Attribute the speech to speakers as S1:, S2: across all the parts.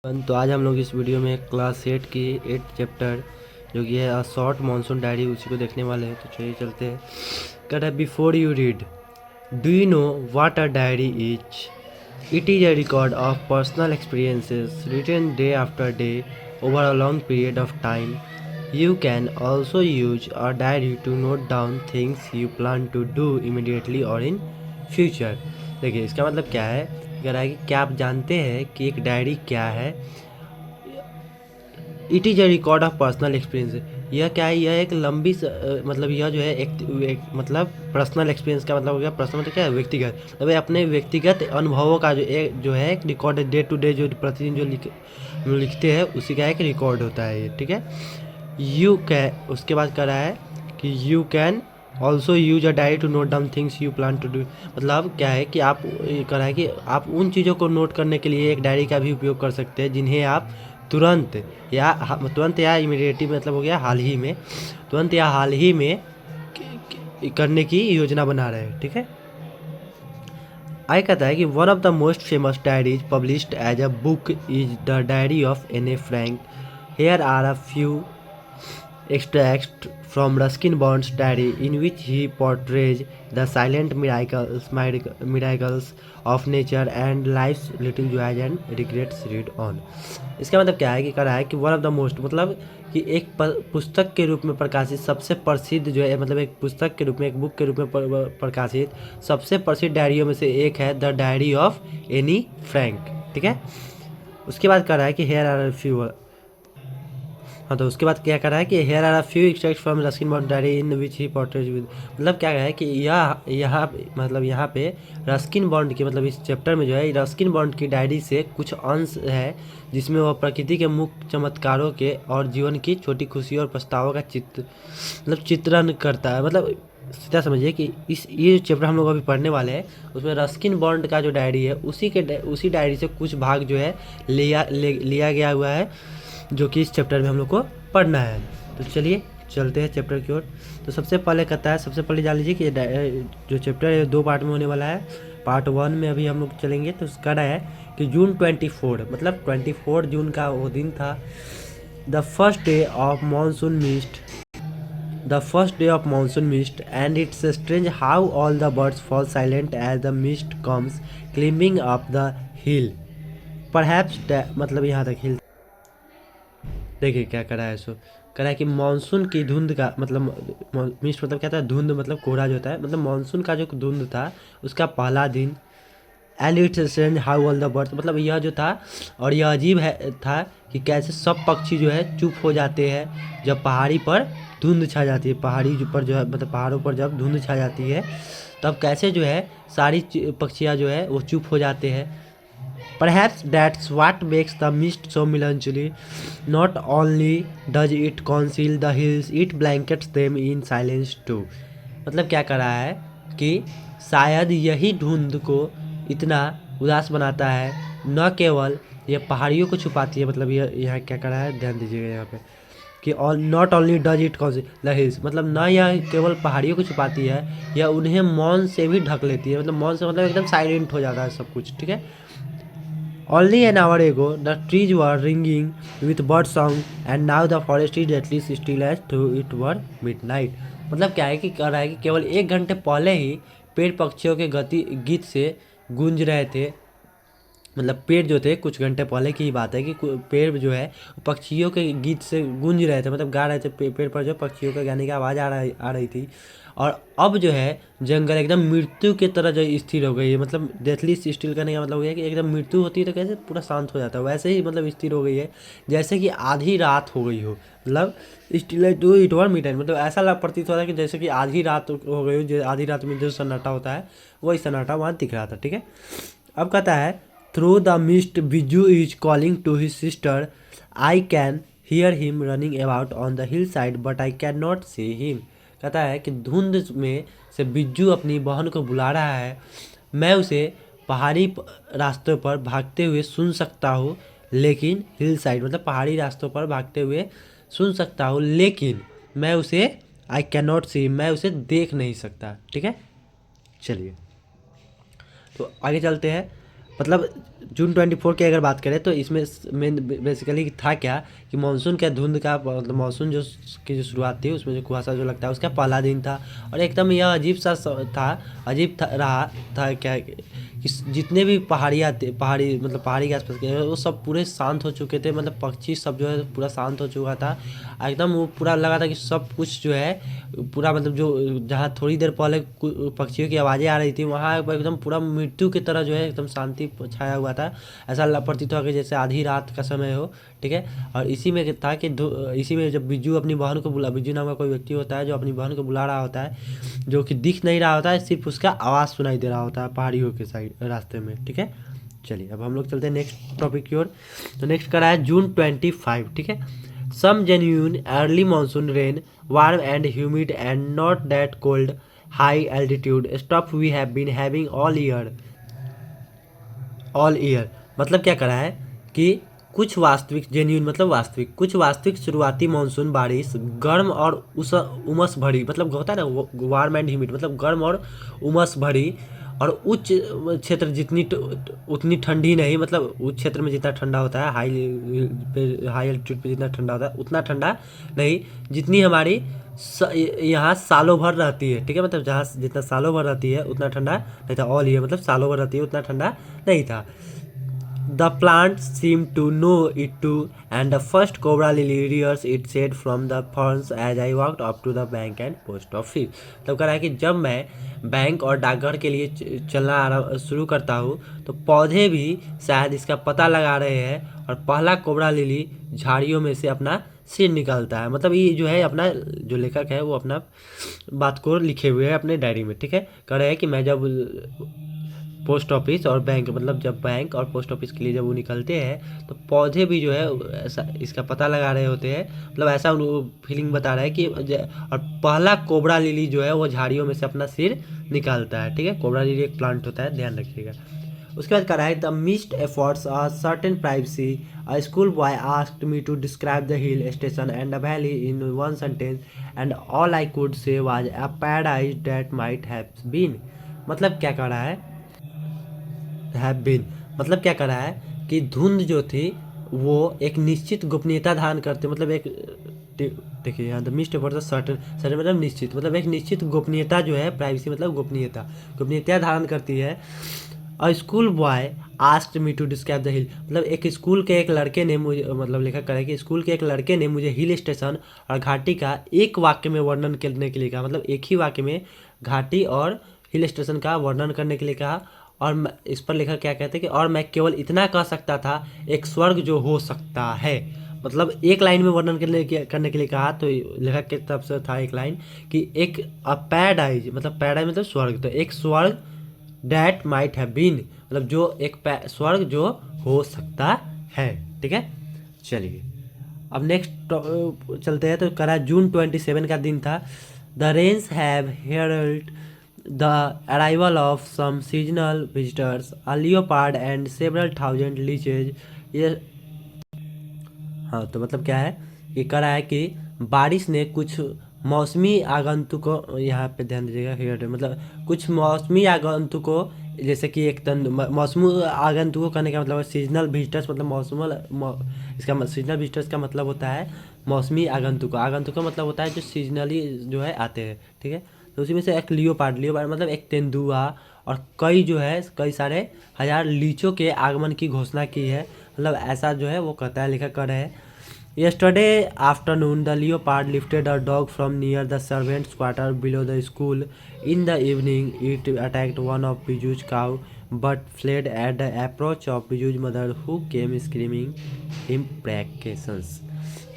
S1: तो आज हम लोग इस वीडियो में क्लास 8 की 8 चैप्टर जो कि है अ शॉर्ट मानसून डायरी उसी को देखने वाले हैं। तो चलिए चलते हैं। कह रहा है before you read, do you know what a diary is? It is a record of personal experiences written day after day over a long period of time. You can also use a diary to note down things you plan to do immediately और in future. देखिए इसका मतलब क्या है। कह रहा है कि क्या आप जानते हैं कि एक डायरी क्या है? It is a record of personal experience. यह क्या है? यह एक लंबी मतलब यह जो है एक मतलब पर्सनल एक्सपीरियंस का मतलब हो गया। पर्सनल मतलब क्या है? व्यक्तिगत, मतलब अपने व्यक्तिगत अनुभवों का जो है एक रिकॉर्ड डे टू डे जो प्रतिदिन जो लिखते हैं उसी का एक रिकॉर्ड होता है ये, ठीक है। यू कैन, उसके बाद कह रहा है कि you can also use a diary to note down things you plan to do. मतलब क्या है कि आप ये कह रहा है कि आप उन चीज़ों को नोट करने के लिए एक डायरी का भी उपयोग कर सकते हैं जिन्हें आप तुरंत या इमीडिएटली मतलब हो गया हाल ही में, तुरंत या हाल ही में करने की योजना बना रहे हैं, ठीक है। आई कहता है कि one of the most famous diaries published as a book is the diary of Anne A Frank. Here are a few extract from Ruskin Bond's diary in which he portrays the silent miracles of nature and life's little joys and regrets read on। इसका मतलब क्या है कि कह रहा है कि one of the most मतलब कि एक पुस्तक के रूप में प्रकाशित सबसे प्रसिद्ध जो है, मतलब एक पुस्तक के रूप में, एक बुक के रूप में प्रकाशित सबसे प्रसिद्ध डायरियों में से एक है the diary of Anne Frank, ठीक है। उसके बाद कह रहा है कि हेयर आर फ्यू, हाँ, तो उसके बाद क्या कर रहा है कि here are a few extract from Ruskin Bond diary in which he portrays with. मतलब क्या है कि यहाँ पे रस्किन बॉन्ड की, मतलब इस चैप्टर में जो है रस्किन बॉन्ड की डायरी से कुछ अंश है जिसमें वह प्रकृति के मुख्य चमत्कारों के और जीवन की छोटी खुशियों और पछतावों का चित्रण करता है। मतलब सीधा समझिए कि ये जो चैप्टर हम लोग अभी पढ़ने वाले हैं उसमें रस्किन बॉन्ड का जो डायरी है उसी डायरी से कुछ भाग जो है लिया गया हुआ है जो कि इस चैप्टर में हम लोग को पढ़ना है। तो चलिए चलते हैं चैप्टर की ओर। तो सबसे पहले कहता है, सबसे पहले जान लीजिए कि जो चैप्टर है 2 पार्ट में होने वाला है। पार्ट 1 में अभी हम लोग चलेंगे। तो उसका है कि जून 24, मतलब 24 जून का वो दिन था। The first day of monsoon mist, and it's strange how all the birds fall silent as the mist comes climbing up the hill। Perhaps मतलब यहाँ तक हिल। देखिए क्या करा है सो, करा है कि मानसून की धुंध का मतलब मिस्ट मतलब क्या था? धुंध मतलब कोहरा जो होता है, मतलब मानसून का जो धुंध था उसका पहला दिन। And it's strange how all the birds, मतलब यह जो था और यह अजीब है था कि कैसे सब पक्षी जो है चुप हो जाते हैं जब पहाड़ी पर धुंध छा जाती है। पहाड़ी पर जो है मतलब पहाड़ों पर जब धुंध छा जाती है तब कैसे जो है सारी पक्षियाँ जो है वो चुप हो जाते हैं। Perhaps that's what makes the mist so melancholy. Not only does it conceal the hills, it blankets them in silence too। मतलब क्या कर रहा है कि शायद यही धुंध को इतना उदास बनाता है। न केवल यह पहाड़ियों को छुपाती है, मतलब यह यहाँ क्या कर रहा है, ध्यान दीजिएगा यहाँ पे कि और not only does it council the hills, मतलब न यह केवल पहाड़ियों को छुपाती है, यह उन्हें मौन से भी ढक लेती है। मतलब मौन से मतलब एकदम साइलेंट हो जाता है सब कुछ, ठीक है। Only an hour ago, the trees were ringing with bird song, and now the forest is at least still as though it were midnight। मतलब क्या है कि कह रहा है कि केवल 1 घंटे पहले ही पेड़ पक्षियों के गीत से गूंज रहे थे। मतलब पेड़ जो थे, कुछ घंटे पहले की ही बात है कि पेड़ जो है पक्षियों के गीत से गूंज रहे थे, मतलब गा रहे थे। पेड़ पर जो पक्षियों के गाने की आवाज़ आ रही थी। और अब जो है जंगल एकदम मृत्यु की तरह जो स्थिर हो गई है। मतलब डेथली स्टिल करने का मतलब हो गया कि एकदम मृत्यु होती है तो कैसे पूरा शांत हो जाता है, वैसे ही मतलब स्थिर हो गई है जैसे कि आधी रात हो गई हो। मतलब still to it were mid, मतलब ऐसा प्रतीत हो रहा है कि जैसे कि आधी रात हो गई हो। जो आधी रात में जो सन्नाटा होता है वही सन्नाटा वहाँ दिख रहा था, ठीक है। अब कहता है through the mist Biju is calling to his sister, I can hear him running about on the hill side but I can not see him. कहता है कि धुंध में से बिज्जू अपनी बहन को बुला रहा है, मैं उसे पहाड़ी रास्तों पर भागते हुए सुन सकता हूँ, लेकिन हिल साइड मतलब पहाड़ी रास्तों पर भागते हुए सुन सकता हूँ, लेकिन मैं उसे आई कैन नॉट सी, मैं उसे देख नहीं सकता, ठीक है। चलिए तो आगे चलते हैं। मतलब जून 24 की अगर बात करें तो इसमें मेन बेसिकली था क्या कि मानसून के धुंध का मतलब मानसून जो की जो शुरुआत थी उसमें जो कुहासा जो लगता है उसका पहला दिन था। और एकदम यह अजीब सा था, अजीब था, रहा था क्या कि जितने भी पहाड़ी मतलब पहाड़ी के आसपास के वो सब पूरे शांत हो चुके थे, मतलब पक्षी सब जो है पूरा शांत हो चुका था एकदम। वो पूरा लगा था कि सब कुछ जो है पूरा मतलब जो जहाँ थोड़ी देर पहले पक्षियों की आवाज़ें आ रही थी वहाँ एकदम पूरा मृत्यु की तरह जो है एकदम शांति छाया हुआ था। ऐसा प्रतीत हुआ कि जैसे आधी रात का समय हो, ठीक है। और इसी में था कि इसी में जब बिज्जू अपनी बहन को बुला, बिज्जू नाम का कोई व्यक्ति होता है जो अपनी बहन को बुला रहा होता है, जो कि दिख नहीं रहा होता है, सिर्फ उसका आवाज़ सुनाई दे रहा होता है पहाड़ियों के साइड रास्ते में, ठीक है। चलिए अब हम लोग चलते हैं नेक्स्ट टॉपिक की ओर। तो नेक्स्ट करा है जून 25, ठीक है। Some genuine early monsoon rain warm and humid and not that cold high altitude stuff we have been having all year. मतलब क्या करा है कि कुछ वास्तविक जेन्यून मतलब वास्तविक, कुछ वास्तविक शुरुआती मानसून बारिश गर्म और उमस भरी, मतलब होता है ना वार्म एंड ह्यूमिड, मतलब गर्म और उमस भरी और उच्च क्षेत्र जितनी उतनी ठंडी नहीं, मतलब उच्च क्षेत्र में जितना ठंडा होता है हाई एल्टीट्यूड पे जितना ठंडा होता है उतना ठंडा नहीं, जितनी हमारी यहाँ सालों भर रहती है, ठीक है। मतलब जहाँ जितना सालों भर रहती है उतना ठंडा नहीं था। ऑल ईयर मतलब सालों भर रहती है उतना ठंडा नहीं था। The plant seemed to know it too, and the first cobra lily rears its head from the ferns as I walked up to the bank and post office। मतलब कह रहा है कि जब मैं बैंक और डाकघर के लिए चलना शुरू करता हूँ तो पौधे भी शायद इसका पता लगा रहे हैं और पहला कोबरा लिली झाड़ियों में से अपना सिर निकालता है। मतलब ये जो है अपना जो लेखक है वो अपना बात को लिखे हुए है अपने डायरी में, ठीक है। कह रहे हैं कि मैं जब पोस्ट ऑफिस और बैंक, मतलब जब बैंक और पोस्ट ऑफिस के लिए जब वो निकलते हैं तो पौधे भी जो है ऐसा इसका पता लगा रहे होते हैं, मतलब ऐसा फीलिंग बता रहा है कि और पहला कोबरा लिली जो है वो झाड़ियों में से अपना सिर निकालता है, ठीक है। कोबरा लिली एक प्लांट होता है, ध्यान रखिएगा। उसके बाद कह रहा है the mist efforts are certain privacy a school boy asked me to describe the hill station and the valley in one sentence and all I could say was a paradise that might have been. मतलब क्या कह रहा है have been, मतलब क्या करा है कि धुंध जो थी वो एक निश्चित गोपनीयता धारण करते, मतलब एक देखिए यहाँ the mist about the certain, certain मतलब निश्चित, मतलब एक निश्चित गोपनीयता जो है, प्राइवेसी मतलब गोपनीयता, गोपनीयता धारण करती है। और school boy asked me to describe the hill, मतलब एक स्कूल के एक लड़के ने मुझे, मतलब लेखक करे कि स्कूल के एक लड़के ने मुझे हिल स्टेशन और घाटी का एक वाक्य में वर्णन करने के लिए कहा, मतलब एक ही वाक्य में घाटी और हिल स्टेशन का वर्णन करने के लिए कहा। और इस पर लेखक क्या कहते हैं कि और मैं केवल इतना कह सकता था एक स्वर्ग जो हो सकता है, मतलब एक लाइन में वर्णन करने के लिए कहा। तो लेखक की तरफ से था एक लाइन कि एक पैराडाइज, मतलब पैराडाइज मतलब स्वर्ग, तो एक स्वर्ग डैट माइट हैव बीन, मतलब जो एक स्वर्ग जो हो सकता है, ठीक है। चलिए अब नेक्स्ट चलते हैं। तो करा जून 27 का दिन था। The rains have heralded the arrival of some seasonal visitors, a leopard and several thousand leeches। ये हाँ तो मतलब क्या है कि कह रहा है कि बारिश ने कुछ मौसमी आगंतुकों, यहाँ पे ध्यान दीजिएगा हियर, मतलब कुछ मौसमी आगंतुकों, जैसे कि एक मौसमी आगंतुकों करने का मतलब सीजनल विजिटर्स, मतलब इसका सीजनल विजिटर्स का मतलब होता है मौसमी आगंतुकों, आगंतुकों मतलब होता है जो सीजनली जो है आते हैं, ठीक है। तो उसी में से एक लियोपार्ड मतलब एक तेंदुआ और कई जो है कई सारे हजार लीचों के आगमन की घोषणा की है, मतलब ऐसा जो है वो कहता है, लेखक कर रहे हैं। Yesterday afternoon the leopard lifted a dog from near the servants quarter below the school in the evening it attacked one of Bijju's cow but fled at the approach of Bijju's mother who came screaming imprecations.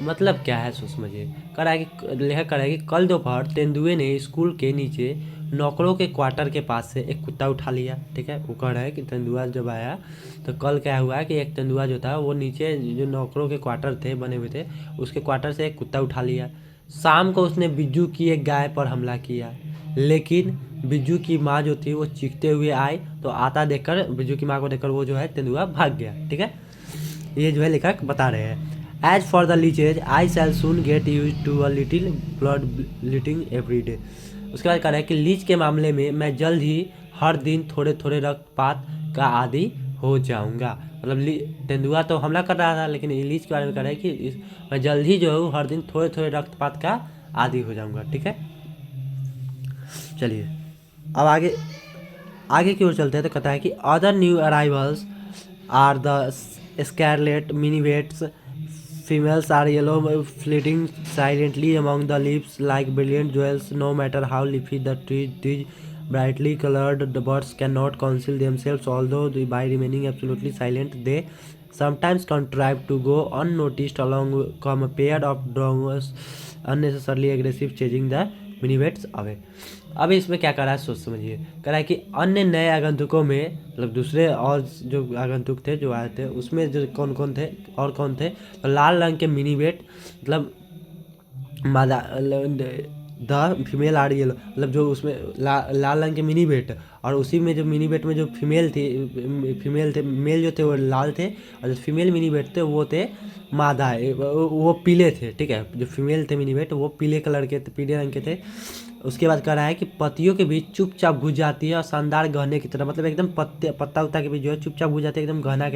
S1: मतलब क्या है सोच समझिए। कह रहा है कि लेखक कह रहा है कि कल दोपहर तेंदुए ने स्कूल के नीचे नौकरों के क्वार्टर के पास से एक कुत्ता उठा लिया, ठीक है। वो कह रहा है कि तेंदुआ जब आया तो कल क्या हुआ कि एक तेंदुआ जो था वो नीचे जो नौकरों के क्वार्टर थे बने हुए थे उसके क्वार्टर से एक कुत्ता उठा लिया। शाम को उसने बिज्जू की एक गाय पर हमला किया, लेकिन बिज्जू की माँ जो थी वो चीखते हुए आई तो आता देखकर, बिज्जू की माँ को देखकर वो जो है तेंदुआ भाग गया, ठीक है। ये जो है लेखक बता रहे हैं। As for the leeches I shall soon get use to a little blood bleeding every day. उसके बाद कह रहा है कि लीच के मामले में मैं जल्द ही हर दिन थोड़े थोड़े रक्तपात का आदि हो जाऊंगा। मतलब तेंदुआ तो हमला कर रहा था, लेकिन लीच के बारे में कह रहा है कि मैं जल्द ही जो है हर दिन थोड़े थोड़े रक्तपात का आदी हो जाऊंगा। ठीक है, चलिए अब आगे आगे की ओर चलते हैं। तो कहता है कि other new arrivals are the scarlet minivets, females are yellow, flitting silently among the leaves like brilliant jewels. No matter how leafy the tree, these brightly colored the birds cannot conceal themselves. Although by remaining absolutely silent, they sometimes contrive to go unnoticed along come a pair of drones unnecessarily aggressive, chasing the minivets away. अब इसमें क्या करा है सोच समझिए। कह रहा है कि अन्य नए आगंतुकों में, मतलब दूसरे और जो आगंतुक थे जो आए थे उसमें जो कौन कौन थे और कौन थे, तो लाल रंग के मिनीवेट, मतलब मादा द फीमेल आर येलो, मतलब जो उसमें लाल रंग के मिनीवेट, और उसी में जो मिनीवेट में जो फीमेल थे, मेल जो थे वो लाल थे, और जो फीमेल मिनीवेट थे वो थे मादा, वो पीले थे। ठीक है, जो फीमेल थे मिनीवेट वो पीले कलर के, पीले रंग के थे। उसके बाद कह रहा है कि पत्तियों के बीच चुपचाप घुस जाती है और शानदार गहने की तरह, मतलब एकदम पत्ता उत्ता के बीच जो है चुपचाप घुस जाती है एकदम गहना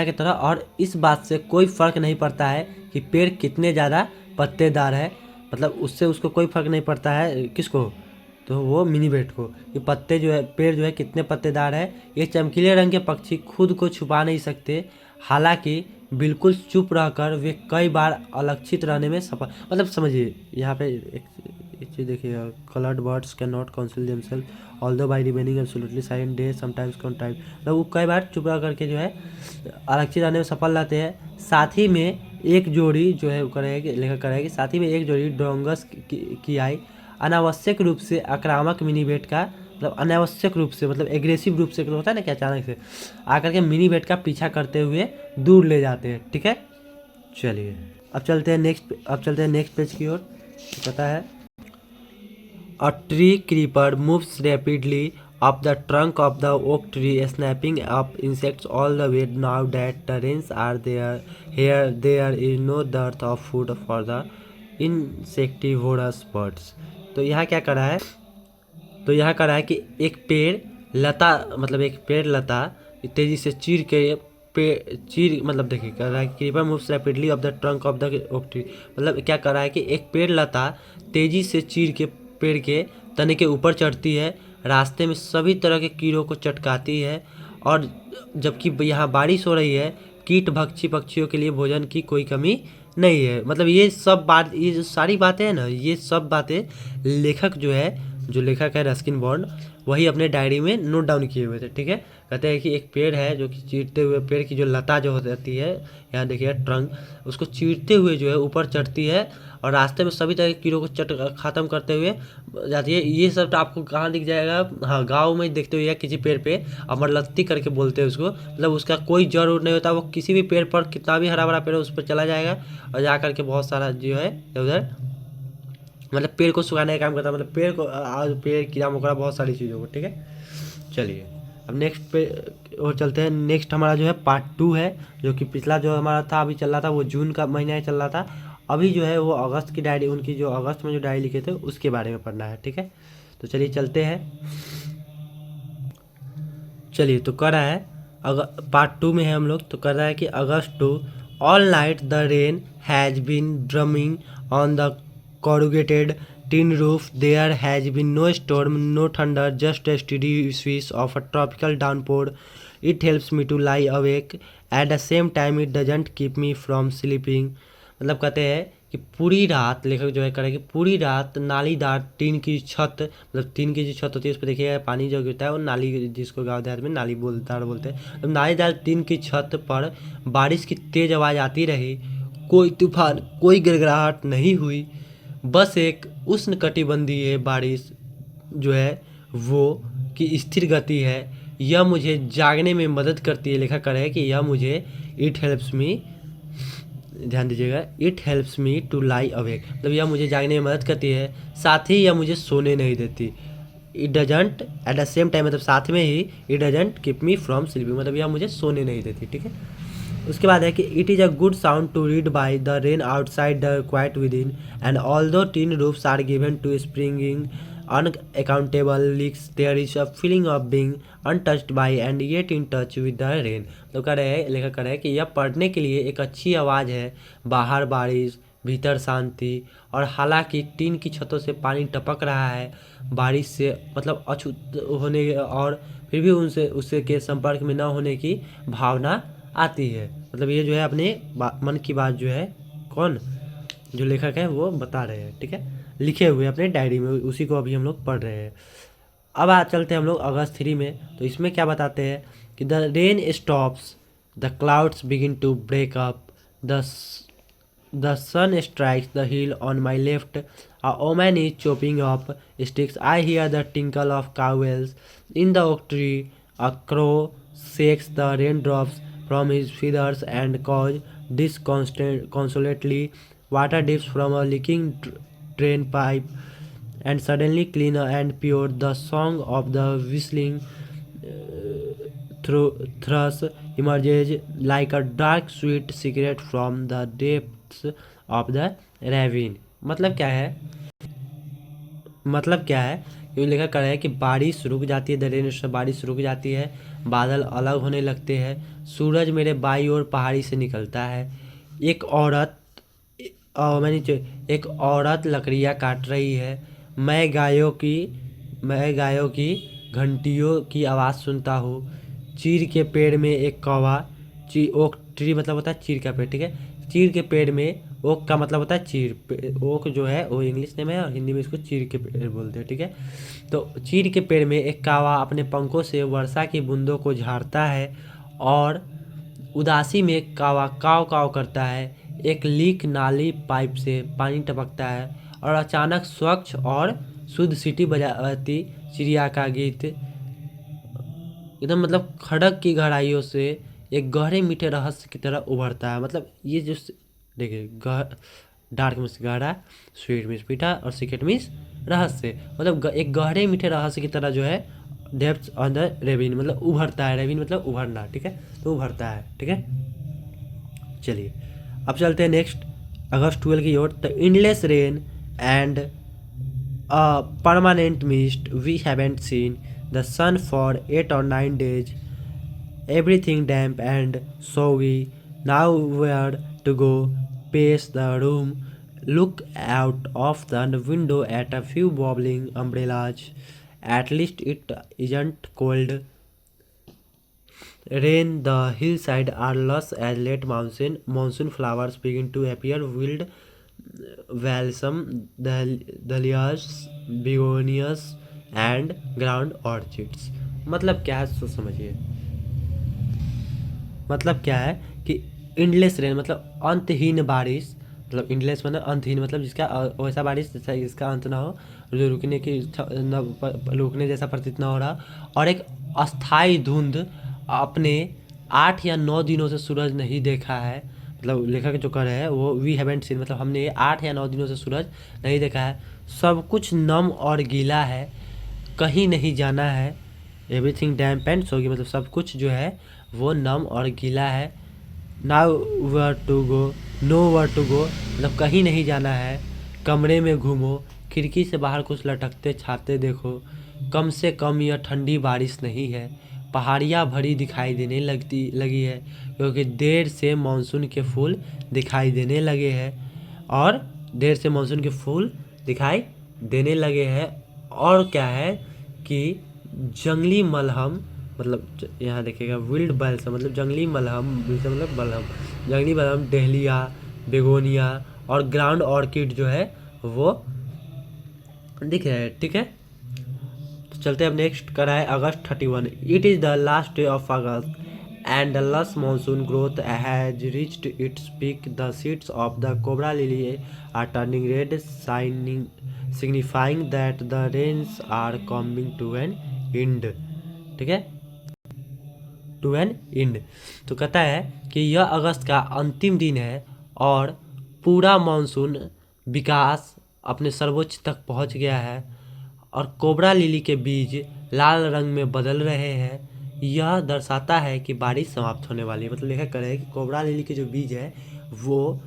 S1: की तरह। और इस बात से कोई फ़र्क नहीं पड़ता है कि पेड़ कितने ज़्यादा पत्तेदार है, मतलब उससे उसको कोई फ़र्क नहीं पड़ता है किसको, तो वो मिनीवेट को, कि पत्ते जो है पेड़ जो है कितने पत्तेदार है। ये चमकीले रंग के पक्षी खुद को छुपा नहीं सकते, हालांकि बिल्कुल चुप रहकर वे कई बार अलक्षित रहने में सफल, मतलब समझिए यहाँ पे एक चीज़ देखिए, coloured birds can not conceal themself although by remaining absolutely silent, they sometimes contrive, मतलब वो कई बार चुप रह करके जो है अलक्षित रहने में सफल रहते हैं। साथ ही में एक जोड़ी जो है लेखक करेगी, साथ ही में एक जोड़ी डोंगस की आई अनावश्यक रूप से आक्रामक मिनीवेट का, मतलब अनावश्यक रूप से मतलब एग्रेसिव रूप से होता है ना कि अचानक से आकर के मिनीवेट का पीछा करते हुए दूर ले जाते हैं। ठीक है, चलिए अब चलते हैं नेक्स्ट पेज की ओर। पता है a tree creeper moves rapidly up the trunk of the oak tree, snapping up insects all the way. Now that the rains are there is no dearth of food for the insectivorous birds. तो यहाँ क्या करा है, तो यहाँ करा है कि एक पेड़ लता तेजी से चीर मतलब देखिए कर रहा है creeper moves rapidly of the trunk of the oak tree, मतलब क्या कर रहा है कि एक पेड़ लता तेजी से चीर के पेड़ के तने के ऊपर चढ़ती है, रास्ते में सभी तरह के कीड़ों को चटकाती है, और जबकि यहाँ बारिश हो रही है, कीट भक्षी पक्षियों के लिए भोजन की कोई कमी नहीं है। मतलब ये जो सारी बातें हैं ना, ये सब बातें लेखक जो लेखक है रस्किन बॉन्ड, वही अपने डायरी में नोट डाउन किए हुए थे। ठीक है, कहते हैं कि एक पेड़ है जो कि चीरते हुए, पेड़ की जो लता जो हो जाती है, यहाँ देखिए ट्रंक, उसको चीरते हुए जो है ऊपर चढ़ती है और रास्ते में सभी तरह के कीड़ों को ख़त्म करते हुए जाती है। ये सब तो आपको कहाँ दिख जाएगा, हाँ गाँव में देखते हुए या किसी पेड़ पे अमरलत्ती करके बोलते हैं उसको, मतलब उसका कोई जड़ उड़ नहीं होता, वो किसी भी पेड़ पर कितना भी हरा भरा पेड़ है उस पर चला जाएगा और जा करके बहुत सारा जो है उधर मतलब पेड़ को सुखाने का काम करता है, मतलब पेड़ कीड़ा मकोड़ा बहुत सारी चीज़ों को। ठीक है, चलिए अब नेक्स्ट पे और चलते हैं। नेक्स्ट हमारा जो है पार्ट 2 है, जो कि पिछला जो हमारा था अभी चल रहा था वो जून का महीना ही चल रहा था, अभी जो है वो अगस्त की डायरी, उनकी जो अगस्त में जो डायरी लिखे थे उसके बारे में पढ़ना है। ठीक है, तो चलिए चलते हैं। चलिए तो कर रहा है पार्ट 2 में है हम लोग, तो कर रहा है कि August 2 all night the rain has been drumming on the corrugated tin roof. There has been no storm, no thunder, just a steady swish of a tropical downpour. It helps me to lie awake. At the same time, it doesn't keep me from sleeping. मतलब कहते हैं कि पूरी रात, लेखक जो है करें कि पूरी रात नालीदार टीन की छत, मतलब टीन की जो छत होती है उस पर देखिएगा पानी जो गिरता है, और नाली जिसको गाँव देहात में नाली बोलते हैं, तो नालीदार टीन की छत पर बारिश की तेज़ आवाज़ आती रही। कोई तूफान, कोई गिड़गिड़ाहट नहीं हुई, बस एक उष्णकटिबंधीय बारिश जो है वो की स्थिर गति है। यह मुझे जागने में मदद करती है। लेखा कर है कि यह मुझे इट हेल्प्स मी, ध्यान दीजिएगा, it helps me to lie awake, मतलब यह मुझे जागने में मदद करती है, साथ ही यह मुझे सोने नहीं देती। It doesn't at the same time, मतलब साथ में ही it doesn't keep me from sleeping, मतलब यह मुझे सोने नहीं देती। ठीक है, उसके बाद है कि it is a good sound to read by the rain outside the quiet within, and although tin roofs are given to springing unaccountable leaks, there is a feeling of being untouched by and yet in touch with the rain। तो कह रहे हैं, लेखक कह रहे हैं कि यह पढ़ने के लिए एक अच्छी आवाज़ है, बाहर बारिश, भीतर शांति, और हालांकि टीन की छतों से पानी टपक रहा है, बारिश से मतलब अछूत होने और फिर भी उनसे उससे के संपर्क में न होने की भावना आती है। मतलब ये जो है अपने मन की बात जो है कौन जो लेखक है वो बता रहे हैं, ठीक है, लिखे हुए अपने डायरी में, उसी को अभी हम लोग पढ़ रहे हैं। अब आ चलते हैं हम लोग अगस्त 3 में। तो इसमें क्या बताते हैं कि the rain stops, the clouds begin to break up, the sun strikes the hill on my left, a woman is chopping up sticks, I hear the tinkle of cowbells in the oak tree, a crow shakes the raindrops from his feathers and caws disconsolately, water dips from a leaking drain pipe, and suddenly clean and pure, the song of the whistling thrush emerges like a dark sweet secret from the depths of the ravine। मतलब क्या है ये लिखा कर रहा है कि बारिश रुक जाती है, दरिया से बारिश रुक जाती है, बादल अलग होने लगते हैं, सूरज मेरे बाई ओर पहाड़ी से निकलता है, एक औरत एक औरत लकड़ियाँ काट रही है, मैं गायों की घंटियों की आवाज़ सुनता हूँ, चीड़ के पेड़ में एक कौवा, ओक ट्री मतलब होता है चीड़ का पेड़, ठीक है, चीड़ के पेड़ में, ओक का मतलब होता है चीड़, ओक जो है वो इंग्लिश नेम है और हिंदी में इसको चीड़ के पेड़ बोलते हैं, ठीक है। तो चीड़ के पेड़ में एक कौवा अपने पंखों से वर्षा की बूंदों को झाड़ता है और उदासी में कौवा काव काव करता है, एक लीक नाली पाइप से पानी टपकता है और अचानक स्वच्छ और शुद्ध सीटी बजाती चिड़िया का गीत एकदम मतलब खड़क की गहराइयों से एक गहरे मीठे रहस्य की तरह उभरता है। मतलब ये जो देखिए डार्क मीन्स गहरा, स्वीट मीन्स मीठा और सीक्रेट मीन्स रहस्य, मतलब एक गहरे मीठे रहस्य की तरह जो है डेप्थ ऑन द रेविन मतलब उभरता है, रेविन मतलब उभरना, ठीक है, तो उभरता है, ठीक है। चलिए अब चलते हैं नेक्स्ट अगस्त 12 की ओर। The endless rain and permanent mist, we haven't seen the sun for 8 or 9 days, everything damp and soggy, now where to go, pace the room, look out of the window at a few wobbling umbrellas, at least it isn't cold, rain, the hillside are lush as late monsoon flowers begin to appear, wild balsam, dahlias, begonias and ground orchids। मतलब क्या है सोच समझिए, मतलब क्या है कि endless rain मतलब अंतहीन बारिश, मतलब एंडलेस मतलब अंतहीन, मतलब जिसका वैसा बारिश जैसा जिसका अंत ना हो, जो रुकने जैसा प्रतीत ना हो रहा, और एक अस्थाई धुंध, अपने 8 या 9 दिनों से सूरज नहीं देखा है, मतलब लेखक जो कर रहे हैं वो वी हैवेंट सीन मतलब हमने 8 या 9 दिनों से सूरज नहीं देखा है, सब कुछ नम और गीला है, कहीं नहीं जाना है, एवरीथिंग डैम्प एंड सोगी मतलब सब कुछ जो है वो नम और गीला है, now where to go, nowhere to go मतलब कहीं नहीं जाना है, कमरे में घूमो, खिड़की से बाहर कुछ लटकते छाते देखो, कम से कम यह ठंडी बारिश नहीं है, पहाड़ियाँ भरी दिखाई देने लगी है क्योंकि देर से मानसून के फूल दिखाई देने लगे हैं, और देर से मानसून के फूल दिखाई देने लगे हैं, और क्या है कि जंगली मलहम मतलब यहाँ देखिएगा विल्ड बैल्सम मतलब जंगली मलहम, मतलब बलहम, जंगली मलहम, डहलिया, बेगोनिया और ग्राउंड ऑर्किड जो है वो दिख रहे हैं, ठीक है। तो चलते हैं अब नेक्स्ट करा है अगस्त 31। It is the last day of August and the lush monsoon growth has reached its peak, the seeds of the cobra lily are turning red, signifying that the rains are coming to an end, ठीक है, to N and. तो कहता है कि यह अगस्त का अंतिम दिन है और पूरा मानसून विकास अपने सर्वोच्च तक पहुंच गया है और कोबरा लिली के बीज लाल रंग में बदल रहे हैं, यह दर्शाता है कि बारिश समाप्त होने वाली है। मतलब लेखक कह रहे हैं कि कोबरा लिली के जो बीज है वो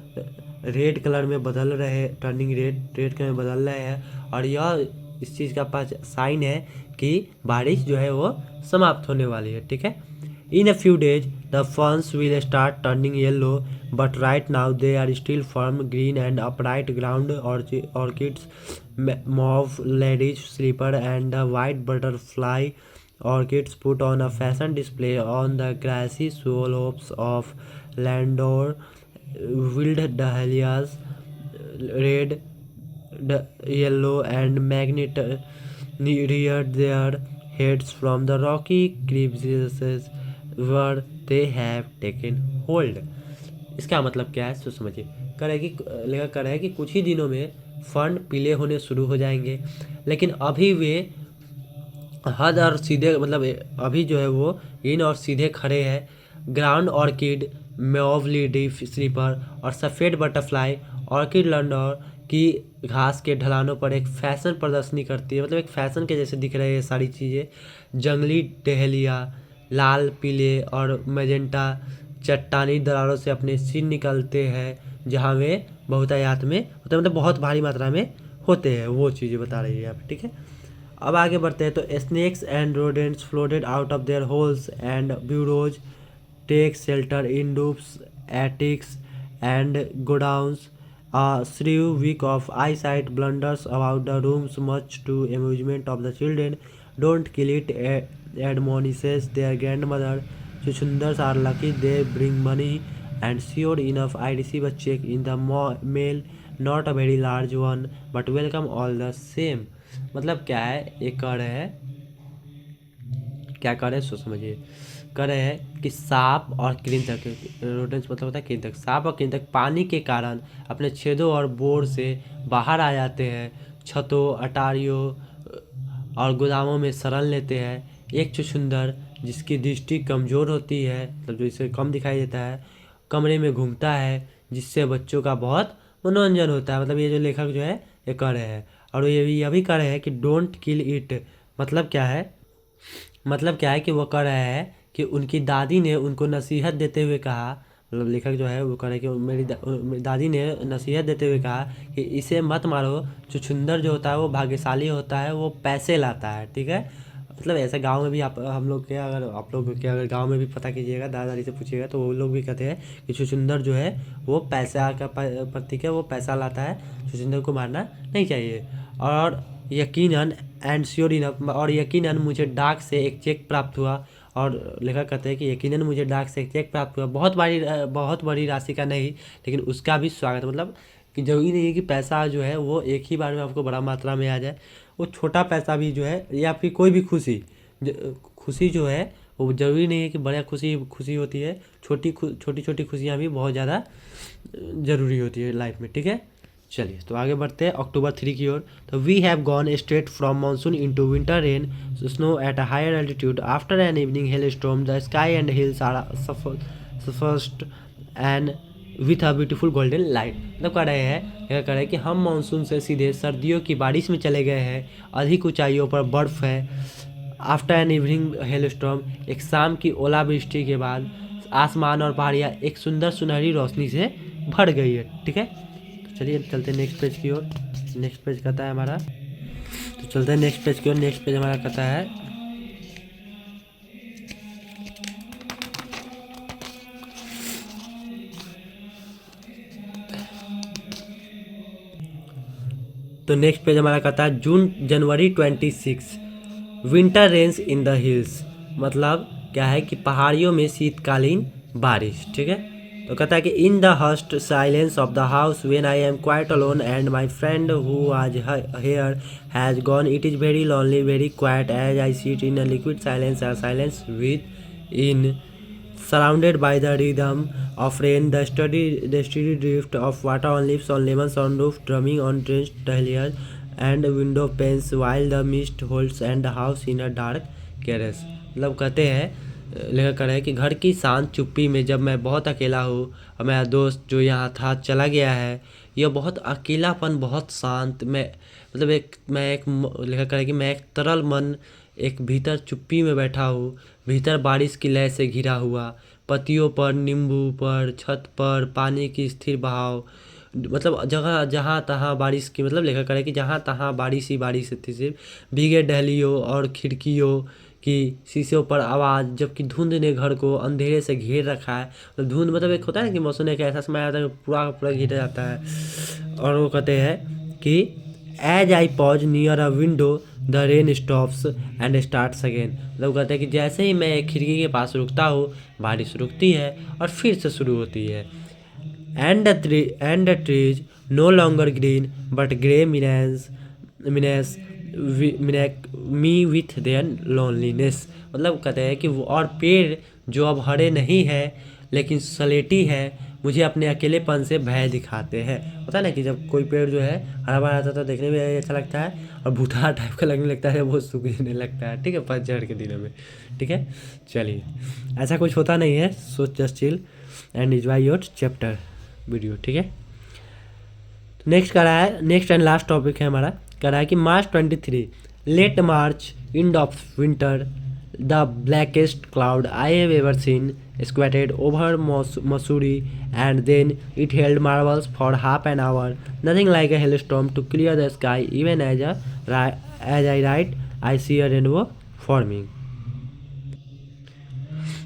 S1: रेड कलर में बदल रहे, टर्निंग रेड कलर में बदल रहे हैं, और यह इस चीज़ का साइन है कि बारिश जो है वो समाप्त होने वाली है, ठीक है। In a few days the ferns will start turning yellow, but right now they are still firm green and upright ground orchids, mauve ladies slipper and the white butterfly orchids put on a fashion display on the grassy slopes of Landor. Wild dahlias, red, yellow, and magnet reared their heads from the rocky crevices where they have taken hold. इसका मतलब क्या है, सोच समझिए। कह रहा है कि कुछ ही दिनों में फंड पीले होने शुरू हो जाएंगे, लेकिन अभी वे हद और सीधे मतलब अभी जो है वो इन और सीधे खड़े हैं। ग्राउंड ऑर्किड, मेव लेडी स्लीपर और सफ़ेद बटरफ्लाई ऑर्किड लंडोर की घास के ढलानों पर एक फैशन प्रदर्शनी करती है, मतलब एक फैशन के जैसे दिख रहे हैं ये सारी चीज़ें। जंगली डहेलिया लाल, पीले और मैजेंटा चट्टानी दरारों से अपने सिर निकलते हैं, जहाँ वे बहुतायत में होते हैं, मतलब बहुत भारी मात्रा में होते हैं, वो चीज़ें बता रही है यहाँ पे, ठीक है। अब आगे बढ़ते हैं तो snakes and rodents floated out of their holes and burrows take shelter in dubs, attics and godowns. A shrew week of eyesight blunders about the rooms, much to amusement of the children. Don't kill it, admonishes their grandmother. Chuchundars are lucky they bring money, and sure enough I receive a check in the mail, not a very large one, but welcome all the same. मतलब क्या है, ये कह रहे हैं, क्या कह रहे हैं, सोच समझिए। कह रहे हैं कि सांप और कृंतक, रोडेंट्स मतलब होता है कृंतक, सांप और कृंतक पानी के कारण अपने छेदों और बोर से बाहर आ जाते हैं, छतों, अटारियों और गोदामों में शरण लेते हैं। एक चुछुंदर जिसकी दृष्टि कमज़ोर होती है, मतलब जो इसे कम दिखाई देता है, कमरे में घूमता है, जिससे बच्चों का बहुत मनोरंजन होता है। मतलब ये जो लेखक जो है ये कह रहे हैं, और ये भी कह रहे हैं कि डोंट किल इट। मतलब क्या है, मतलब क्या है कि वो कह रहे हैं कि उनकी दादी ने उनको नसीहत देते हुए कहा, मतलब लेखक जो है वो कह रहे हैं कि मेरी दादी ने नसीहत देते हुए कहा कि इसे मत मारो, चुछुंदर जो होता है वो भाग्यशाली होता है, वो पैसे लाता है, ठीक है। मतलब ऐसे गांव में भी आप लोग के अगर गांव में भी पता कीजिएगा, दादा दादी से पूछिएगा, तो वो लोग भी कहते हैं कि चुछुंदर जो है वो पैसा का प्रतीक है, वो पैसा लाता है, चुछुंदर को मारना नहीं चाहिए। और यकीनन मुझे डाक से एक चेक प्राप्त हुआ, और लेखक कहते हैं कि यकीनन मुझे डाक से एक चेक प्राप्त हुआ, बहुत बड़ी राशि का नहीं, लेकिन उसका भी स्वागत। मतलब कि जरूरी नहीं है कि पैसा जो है वो एक ही बार में आपको बड़ा मात्रा में आ जाए, वो छोटा पैसा भी जो है, या फिर कोई भी खुशी जो है वो ज़रूरी नहीं है कि बड़ा खुशी होती है, छोटी छोटी खुशियाँ भी बहुत ज़्यादा ज़रूरी होती है लाइफ में, ठीक है। चलिए तो आगे बढ़ते हैं अक्टूबर 3 की ओर। तो we have gone straight from monsoon into winter rain, snow at a higher altitude, after an evening hail storm, the sky and hills are suffused and with a beautiful golden light. मतलब कह रहे हैं कि हम monsoon से सीधे सर्दियों की बारिश में चले गए हैं, अधिक ऊंचाइयों पर बर्फ़ है। After an evening hail storm, एक शाम की ओलावृष्टि के बाद आसमान और पहाड़ियाँ एक सुंदर सुनहरी रोशनी से भर गई है, ठीक है। चलिए चलते हैं नेक्स्ट पेज की ओर। नेक्स्ट पेज कहता है हमारा, तो चलते हैं नेक्स्ट पेज की ओर। नेक्स्ट पेज हमारा कहता है तो नेक्स्ट पेज हमारा कहता है January 26, winter rains in the hills. मतलब क्या है कि पहाड़ियों में शीतकालीन बारिश, ठीक है। तो कहता है कि in the hushed silence of the house when I am quite alone and my friend who was here has gone, it is very lonely, very quiet as I sit in a liquid silence within surrounded by the rhythm of rain, the steady drift of water on leaves on lemons on roof, drumming on drenched dahlias and window panes, while the mist holds and the house in a dark caress. मतलब कहते हैं, लेखक कह रहे हैं कि घर की शांत चुप्पी में जब मैं बहुत अकेला हूँ और मेरा दोस्त जो यहाँ था चला गया है, यह बहुत अकेलापन, बहुत शांत, मतलब लेखक कह रहे हैं कि मैं एक तरल मन एक भीतर चुप्पी में बैठा हूँ, भीतर बारिश की लय से घिरा हुआ, पत्तियों पर, नींबू पर, छत पर पानी की स्थिर बहाव, मतलब जगह जहाँ तहाँ बारिश की, मतलब लेखक करे कि जहाँ तहाँ बारिश ही बारिश थी सिर्फ, भीगे डहलियों और खिड़कियों की शीशों पर आवाज़, जबकि धुंध ने घर को अंधेरे से घेर रखा है। तो धुंध मतलब एक होता है ना कि मौसम एक ऐसा समय आता है कि पूरा का पूरा घेर जाता है। और वो कहते हैं कि as I pause near a window the rain stops and starts again. मतलब कहते हैं कि जैसे ही मैं एक खिड़की के पास रुकता हूँ, बारिश रुकती है और फिर से शुरू होती है। And the trees no longer green but grey menace me with their loneliness। मतलब कहते हैं कि वो और पेड़ जो अब हरे नहीं है लेकिन सलेटी है, मुझे अपने अकेलेपन से भय दिखाते हैं। पता ना कि जब कोई पेड़ जो है हरा भरा रहता है तो देखने में अच्छा लगता है, और भूतहा टाइप का लगने लगता है, वो सूखने लगता है, ठीक है, पतझड़ के दिनों में। ठीक है, चलिए, ऐसा कुछ होता नहीं है। So just chill and enjoy your chapter video. ठीक है, नेक्स्ट करा है, नेक्स्ट एंड लास्ट टॉपिक है हमारा, करा है कि March 23, late March, end of winter, the blackest cloud I have ever seen squatted over Mussoorie and then it hailed marbles for half an hour, nothing like a hail storm to clear the sky even as I write I see a rainbow forming.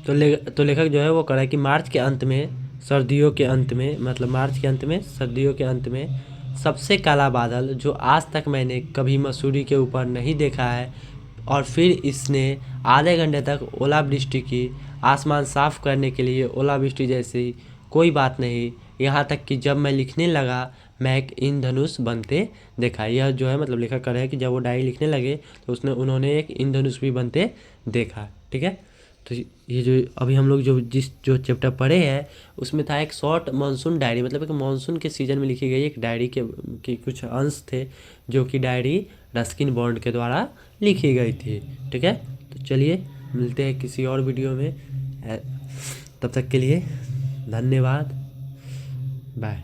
S1: तो लेखक जो है वो करा है कि मार्च के अंत में, सर्दियों के अंत में, मतलब मार्च के अंत में सर्दियों के अंत में सबसे काला बादल जो आज तक मैंने कभी मसूरी के ऊपर नहीं देखा है, और फिर इसने आधे घंटे तक ओलावृष्टि की, आसमान साफ करने के लिए ओलावृष्टि जैसी कोई बात नहीं, यहाँ तक कि जब मैं लिखने लगा मैं एक इंद्रधनुष बनते देखा। यह जो है मतलब लेखक कर रहे हैं कि जब वो डायरी लिखने लगे तो उन्होंने एक इंद्रधनुष भी बनते देखा। ठीक है, तो ये जो अभी हम लोग जो चैप्टर पढ़े हैं उसमें था एक शॉर्ट मानसून डायरी, मतलब एक मानसून के सीज़न में लिखी गई एक डायरी के कुछ अंश थे जो कि डायरी रस्किन बॉन्ड के द्वारा लिखी गई थी। ठीक है, तो चलिए मिलते हैं किसी और वीडियो में, तब तक के लिए धन्यवाद, बाय।